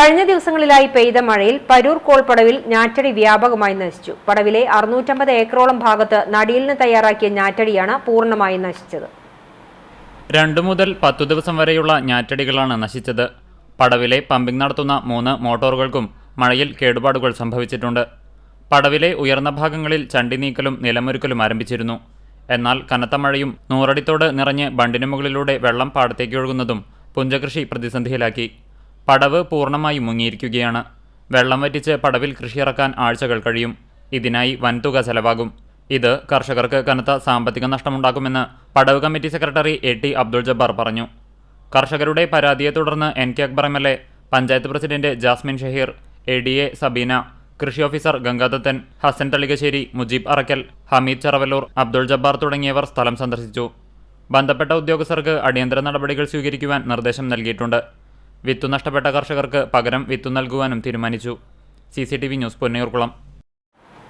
കഴിഞ്ഞ ദിവസങ്ങളിലായി പെയ്ത മഴയിൽ പരൂർ കോൾപ്പടവിൽ ഞാറ്റടി വ്യാപകമായി നശിച്ചു. പടവിലെ 650 ഏക്കറോളം ഭാഗത്ത് നടിയിലിന് തയ്യാറാക്കിയ ഞാറ്റടിയാണ് പൂർണ്ണമായി നശിച്ചത്. 2 മുതൽ 10 ദിവസം വരെയുള്ള ഞാറ്റടികളാണ് നശിച്ചത്. പടവിലെ പമ്പിംഗ് നടത്തുന്ന 3 മോട്ടോറുകൾക്കും മഴയിൽ കേടുപാടുകൾ സംഭവിച്ചിട്ടുണ്ട്. പടവിലെ ഉയർന്ന ഭാഗങ്ങളിൽ ചണ്ടി നീക്കലും നിലമൊരുക്കലും ആരംഭിച്ചിരുന്നു. എന്നാൽ കനത്ത മഴയും നൂറടിത്തോട് നിറഞ്ഞ് ബണ്ടിനു മുകളിലൂടെ വെള്ളം പാടത്തേക്ക് ഒഴുകുന്നതും പുഞ്ചകൃഷി പ്രതിസന്ധിയിലാക്കി. പടവ് പൂർണ്ണമായും മുങ്ങിയിരിക്കുകയാണ്. വെള്ളം വറ്റിച്ച് പടവിൽ കൃഷിയിറക്കാൻ ആഴ്ചകൾ കഴിയും. ഇതിനായി വൻതുക ചെലവാകും. ഇത് കർഷകർക്ക് കനത്ത സാമ്പത്തിക നഷ്ടമുണ്ടാക്കുമെന്ന് പടവ് committee secretary AT Abdul Jabbar പറഞ്ഞു. കർഷകരുടെ പരാതിയെ തുടർന്ന് NK Akbar MLA, panchayat president Jasmin Shaheer, ADA Sabeena, കൃഷി ഓഫീസർ ഗംഗാദത്തൻ, ഹസൻ തളികശ്ശേരി, മുജീബ് അറക്കൽ, ഹമീദ് ചറവല്ലൂർ, അബ്ദുൾ ജബ്ബാർ തുടങ്ങിയവർ സ്ഥലം സന്ദർശിച്ചു. ബന്ധപ്പെട്ട ഉദ്യോഗസ്ഥർക്ക് അടിയന്തര നടപടികൾ സ്വീകരിക്കുവാൻ നിർദ്ദേശം നൽകിയിട്ടുണ്ട്. വിത്തു നഷ്ടപ്പെട്ട കർഷകർക്ക് പകരം വിത്തു നൽകുവാനും തീരുമാനിച്ചു. CCTV news, Ponniyoorkulam.